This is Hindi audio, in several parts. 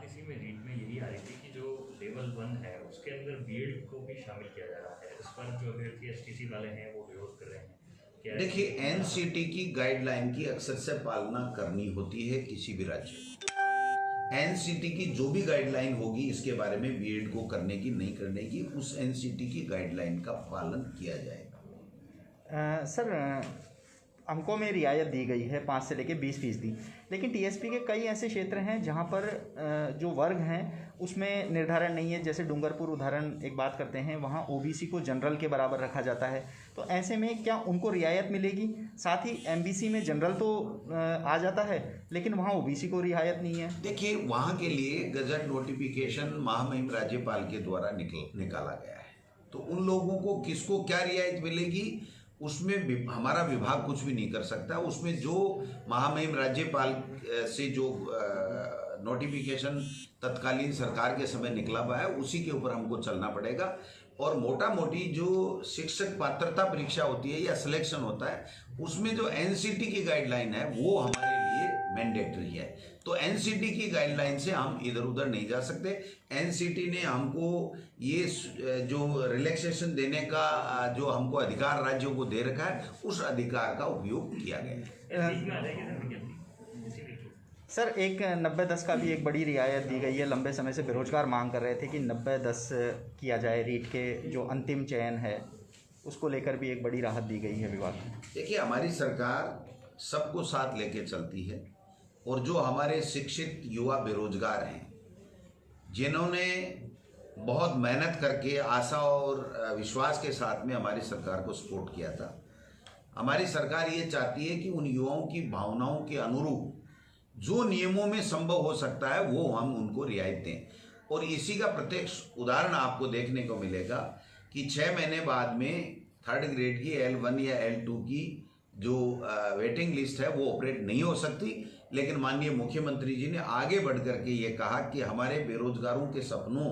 इसी में रीट में यही आ रही थी कि जो लेवल 1 है उसके अंदर बीएड को भी शामिल किया जा रहा है। इस पर जो अभ्यर्थी एसटीसी वाले हैं वो विरोध कर रहे हैं। क्या देखिए, एनसीटी की गाइडलाइन की अक्सर से पालना करनी होती है किसी भी राज्य में। एनसीटी की जो भी गाइडलाइन होगी इसके बारे में बीएड को करने की नहीं करने की, उस एनसीटी की गाइडलाइन का पालन किया जाएगा। सर, अंकों में रियायत दी गई है 5 से लेकर 20%, लेकिन टीएसपी के कई ऐसे क्षेत्र हैं जहां पर जो वर्ग हैं उसमें निर्धारण नहीं है। जैसे डूंगरपुर उदाहरण एक बात करते हैं, वहां ओबीसी को जनरल के बराबर रखा जाता है। तो ऐसे में क्या उनको रियायत मिलेगी? साथ ही एमबीसी में जनरल तो आ जाता है लेकिन वहाँ ओबीसी को रियायत नहीं है। देखिए, वहाँ के लिए गजट नोटिफिकेशन महामहिम राज्यपाल के द्वारा निकाला गया है, तो उन लोगों को किसको क्या रियायत मिलेगी उसमें हमारा विभाग कुछ भी नहीं कर सकता। उसमें जो महामहिम राज्यपाल से जो नोटिफिकेशन तत्कालीन सरकार के समय निकला हुआ है उसी के ऊपर हमको चलना पड़ेगा। और मोटा मोटी जो शिक्षक पात्रता परीक्षा होती है या सिलेक्शन होता है उसमें जो एनसीटी की गाइडलाइन है वो हमारे लिए मैंडेटरी है। तो एनसीटी की गाइडलाइन से हम इधर उधर नहीं जा सकते। एनसीटी ने हमको ये जो रिलैक्सेशन देने का जो हमको अधिकार राज्यों को दे रखा है उस अधिकार का उपयोग किया गया है। सर, एक 90-10 का भी एक बड़ी रियायत दी गई है। लंबे समय से बेरोजगार मांग कर रहे थे कि 90-10 किया जाए। रीट के जो अंतिम चयन है उसको लेकर भी एक बड़ी राहत दी गई है विभाग में। देखिए, हमारी सरकार सबको साथ लेके चलती है और जो हमारे शिक्षित युवा बेरोजगार हैं जिन्होंने बहुत मेहनत करके आशा और विश्वास के साथ में हमारी सरकार को सपोर्ट किया था, हमारी सरकार ये चाहती है कि उन युवाओं की भावनाओं के अनुरूप जो नियमों में संभव हो सकता है वो हम उनको रियायत दें। और इसी का प्रत्यक्ष उदाहरण आपको देखने को मिलेगा कि 6 महीने बाद में 3rd ग्रेड की L1 या L2 की जो वेटिंग लिस्ट है वो ऑपरेट नहीं हो सकती, लेकिन माननीय मुख्यमंत्री जी ने आगे बढ़ करके ये कहा कि हमारे बेरोजगारों के सपनों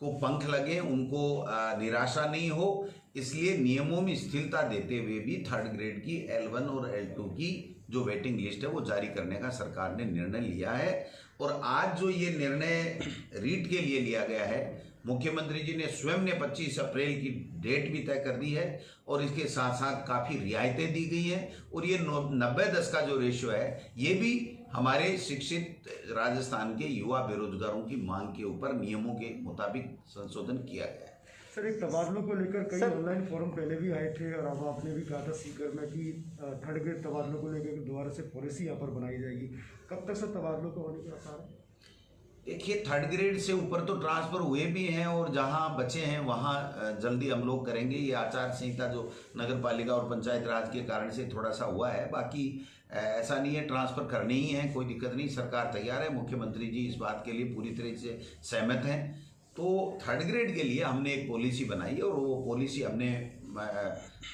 को पंख लगे, उनको निराशा नहीं हो, इसलिए नियमों में स्थिरता देते हुए भी 3rd ग्रेड की L1 और L2 की जो वेटिंग लिस्ट है वो जारी करने का सरकार ने निर्णय लिया है। और आज जो ये निर्णय रीट के लिए लिया गया है, मुख्यमंत्री जी ने स्वयं ने 25 अप्रैल की डेट भी तय कर दी है और इसके साथ साथ काफ़ी रियायतें दी गई हैं। और ये 90-10 का जो रेशियो है ये भी हमारे शिक्षित राजस्थान के युवा बेरोजगारों की मांग के ऊपर नियमों के मुताबिक संशोधन किया गया है। सर, एक तबादलों को लेकर कई ऑनलाइन फॉर्म पहले भी आए थे और अब आपने भी कहा था सीकर में कि 3rd ग्रेड तबादलों को लेकर दोबारा से पॉलिसी यहाँ पर बनाई जाएगी। कब तक सर तबादलों को होने के आसार है? देखिए, 3rd ग्रेड से ऊपर तो ट्रांसफ़र हुए भी हैं और जहां बचे हैं वहां जल्दी हम लोग करेंगे। ये आचार संहिता जो नगर पालिका और पंचायत राज के कारण से थोड़ा सा हुआ है, बाकी ऐसा नहीं है, ट्रांसफ़र करने ही है, कोई दिक्कत नहीं, सरकार तैयार है। मुख्यमंत्री जी इस बात के लिए पूरी तरह से सहमत हैं। तो 3rd ग्रेड के लिए हमने एक पॉलिसी बनाई है और वो पॉलिसी हमने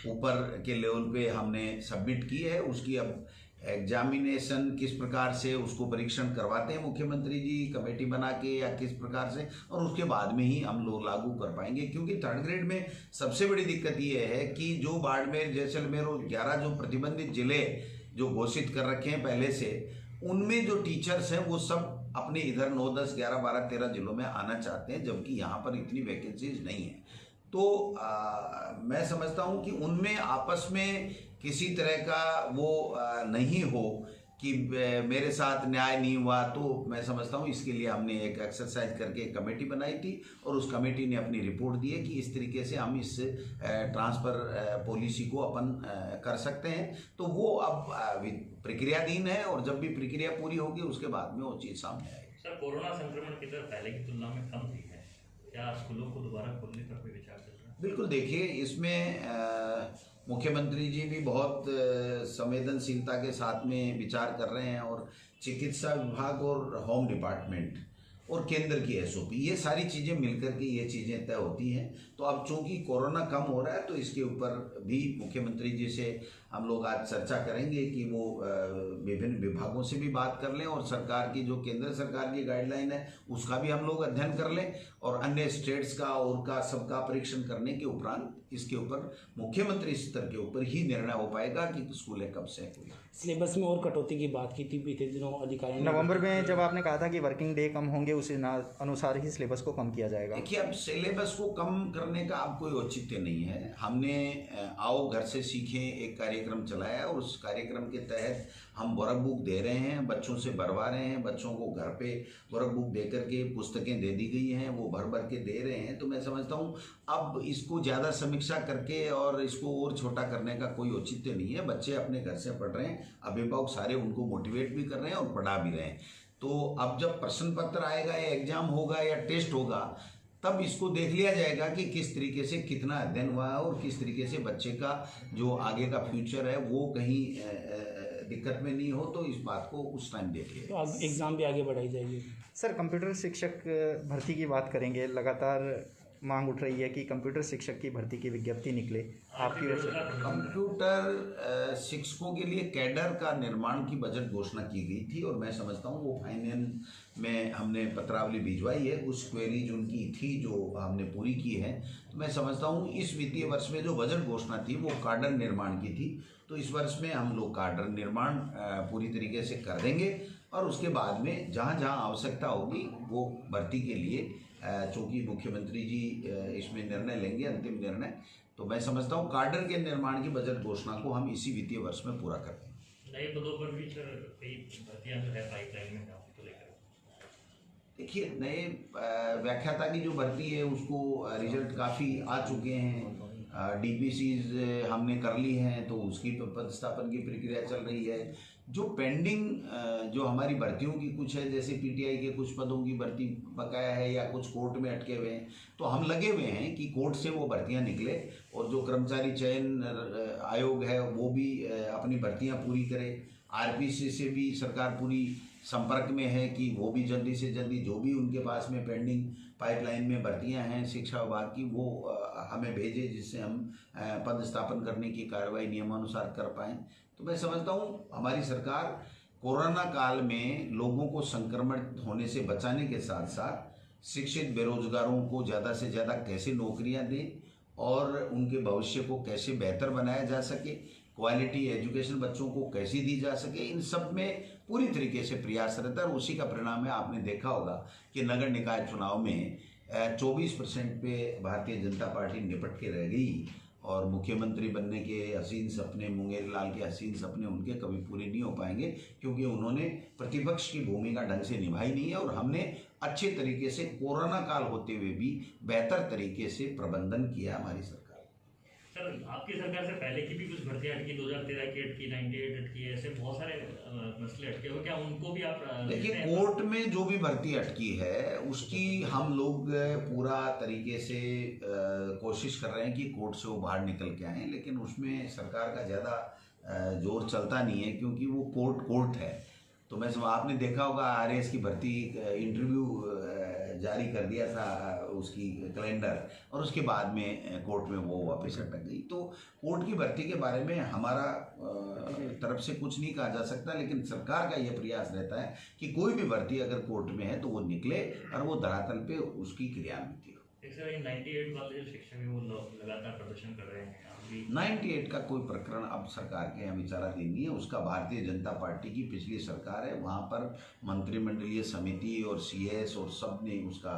ऊपर के लेवल पे हमने सबमिट की है। उसकी अब एग्जामिनेशन किस प्रकार से उसको परीक्षण करवाते हैं मुख्यमंत्री जी कमेटी बना के या किस प्रकार से, और उसके बाद में ही हम लोग लागू कर पाएंगे। क्योंकि 3rd ग्रेड में सबसे बड़ी दिक्कत ये है कि जो बाड़मेर, जैसलमेर और 11 जो प्रतिबंधित जिले जो घोषित कर रखे हैं पहले से, उनमें जो टीचर्स हैं वो सब अपने इधर 9, 10, 11, 12, 13 जिलों में आना चाहते हैं, जबकि यहाँ पर इतनी वैकेंसीज नहीं है। तो मैं समझता हूँ कि उनमें आपस में किसी तरह का वो नहीं हो कि मेरे साथ न्याय नहीं हुआ। तो मैं समझता हूँ इसके लिए हमने एक एक्सरसाइज करके एक कमेटी बनाई थी और उस कमेटी ने अपनी रिपोर्ट दी है कि इस तरीके से हम इस ट्रांसफ़र पॉलिसी को अपन कर सकते हैं। तो वो अब प्रक्रियाधीन है और जब भी प्रक्रिया पूरी होगी उसके बाद में वो चीज़ सामने आएगी। सर, कोरोना संक्रमण की दर पहले की तुलना में कम हुई है, क्या स्कूलों को दोबारा खोलने का कोई विचार चल रहा है? बिल्कुल, देखिए, इसमें मुख्यमंत्री जी भी बहुत संवेदनशीलता के साथ में विचार कर रहे हैं और चिकित्सा विभाग और होम डिपार्टमेंट और केंद्र की एसओपी, ये सारी चीज़ें मिलकर के ये चीज़ें तय होती हैं। तो अब चूंकि कोरोना कम हो रहा है तो इसके ऊपर भी मुख्यमंत्री जी से हम लोग आज चर्चा करेंगे कि वो विभिन्न विभागों से भी बात कर लें और सरकार की जो केंद्र सरकार की गाइडलाइन है उसका भी हम लोग अध्ययन कर लें और अन्य स्टेट्स का और का सबका परीक्षण करने के उपरांत इसके ऊपर मुख्यमंत्री स्तर के ऊपर ही निर्णय हो पाएगा कि स्कूलें कब से खुलें। सिलेबस में और कटौती की बात की थी बीते दिनों अधिकारियों ने। नवंबर में जब आपने कहा था कि वर्किंग डे कम होंगे उस अनुसार ही सिलेबस को कम किया जाएगा। देखिए, अब सिलेबस को कम करने का अब कोई औचित्य नहीं है। हमने आओ घर से सीखें एक कार्यक्रम चलाया और उस कार्यक्रम के तहत हम वर्क बुक दे रहे हैं, बच्चों से भरवा रहे हैं, बच्चों को घर पे वर्क बुक दे करके पुस्तकें दे दी गई हैं, वो भर भर के दे रहे हैं। तो मैं समझता हूँ अब इसको ज़्यादा समीक्षा करके और इसको और छोटा करने का कोई औचित्य नहीं है। बच्चे अपने घर से पढ़ रहे हैं, अभिभावक सारे उनको मोटिवेट भी कर रहे हैं और पढ़ा भी रहे हैं। तो अब जब प्रश्न पत्र आएगा या एग्जाम होगा या टेस्ट होगा तब इसको देख लिया जाएगा कि किस तरीके से कितना अध्ययन हुआ है और किस तरीके से बच्चे का जो आगे का फ्यूचर है वो कहीं दिक्कत में नहीं हो। तो इस बात को उस टाइम देख लिया। तो अब एग्ज़ाम भी आगे बढ़ाई जाएगी। सर, कंप्यूटर शिक्षक भर्ती की बात करेंगे। लगातार मांग उठ रही है कि कंप्यूटर शिक्षक की भर्ती की विज्ञप्ति निकले, आपकी ओर से। कंप्यूटर शिक्षकों के लिए कैडर का निर्माण की बजट घोषणा की गई थी और मैं समझता हूँ वो फाइनेंस में हमने पत्रावली भिजवाई है। उस क्वेरीज उनकी थी जो हमने पूरी की है। तो मैं समझता हूँ इस वित्तीय वर्ष में जो बजट घोषणा थी वो कार्डर निर्माण की थी। तो इस वर्ष में हम लोग कार्डर निर्माण पूरी तरीके से कर देंगे और उसके बाद में जहाँ जहाँ आवश्यकता होगी वो भर्ती के लिए चूँकि मुख्यमंत्री जी इसमें निर्णय लेंगे, अंतिम निर्णय, तो मैं समझता हूँ कार्डर के निर्माण की बजट घोषणा को हम इसी वित्तीय वर्ष में पूरा कर देंगे। नए पदों पर भी सर कई भर्तियां जो है पाइपलाइन में है, आपको लेकर। देखिए, नए व्याख्याता की जो भर्ती है उसको रिजल्ट काफ़ी आ चुके हैं। डीपीसीज हमने कर ली हैं तो उसकी पदस्थापन की प्रक्रिया चल रही है। जो पेंडिंग जो हमारी भर्तियों की कुछ है, जैसे पीटीआई के कुछ पदों की भर्ती बकाया है या कुछ कोर्ट में अटके हुए हैं, तो हम लगे हुए हैं कि कोर्ट से वो भर्तियां निकले और जो कर्मचारी चयन आयोग है वो भी अपनी भर्तियां पूरी करे। आरपीसी से भी सरकार पूरी संपर्क में है कि वो भी जल्दी से जल्दी जो भी उनके पास में पेंडिंग पाइपलाइन में भर्तियां हैं शिक्षा विभाग की वो हमें भेजे, जिससे हम पदस्थापन करने की कार्रवाई नियमानुसार कर पाएँ। तो मैं समझता हूँ हमारी सरकार कोरोना काल में लोगों को संक्रमण होने से बचाने के साथ साथ शिक्षित बेरोजगारों को ज़्यादा से ज़्यादा कैसे नौकरियां दें और उनके भविष्य को कैसे बेहतर बनाया जा सके, क्वालिटी एजुकेशन बच्चों को कैसी दी जा सके, इन सब में पूरी तरीके से प्रयास रहता है। और उसी का परिणाम है, आपने देखा होगा कि नगर निकाय चुनाव में 24% पे भारतीय जनता पार्टी निपट के रह गई और मुख्यमंत्री बनने के हसीन सपने, मुंगेर लाल के हसीन सपने उनके कभी पूरे नहीं हो पाएंगे क्योंकि उन्होंने प्रतिपक्ष की भूमिका ढंग से निभाई नहीं है। और हमने अच्छे तरीके से कोरोना काल होते हुए भी बेहतर तरीके से प्रबंधन किया हमारी सरकार। सर, आपकी सरकार से पहले की भी कुछ भर्तियां अटकी, 2013 की अटकी, 98 अटकी, ऐसे बहुत सारे मसले अटके हुए, क्या उनको भी आप देखिए, कोर्ट में जो भी भर्ती अटकी है उसकी हम लोग पूरा तरीके से कोशिश कर रहे हैं कि कोर्ट से वो बाहर निकल के आएँ, लेकिन उसमें सरकार का ज़्यादा जोर चलता नहीं है क्योंकि वो कोर्ट है। तो मैं आपने देखा होगा आरएएस की भर्ती इंटरव्यू जारी कर दिया था उसकी कैलेंडर और उसके बाद में कोर्ट में वो वापस अटक गई। तो कोर्ट की भर्ती के बारे में हमारा तरफ से कुछ नहीं कहा जा सकता, लेकिन सरकार का यह प्रयास रहता है कि कोई भी भर्ती अगर कोर्ट में है तो वो निकले और वो धरातल पे उसकी क्रियान्वित हो। सर, 98 वाले जो शिक्षक हैं वो लगातार प्रदर्शन कर रहे हैं। 98 का कोई प्रकरण अब सरकार के यहाँ विचाराधीन नहीं है। उसका भारतीय जनता पार्टी की पिछली सरकार है, वहाँ पर मंत्रिमंडलीय समिति और सीएस और सब ने उसका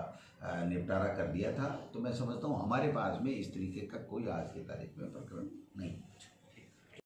निपटारा कर दिया था। तो मैं समझता हूँ हमारे पास में इस तरीके का कोई आज की तारीख में प्रकरण नहीं।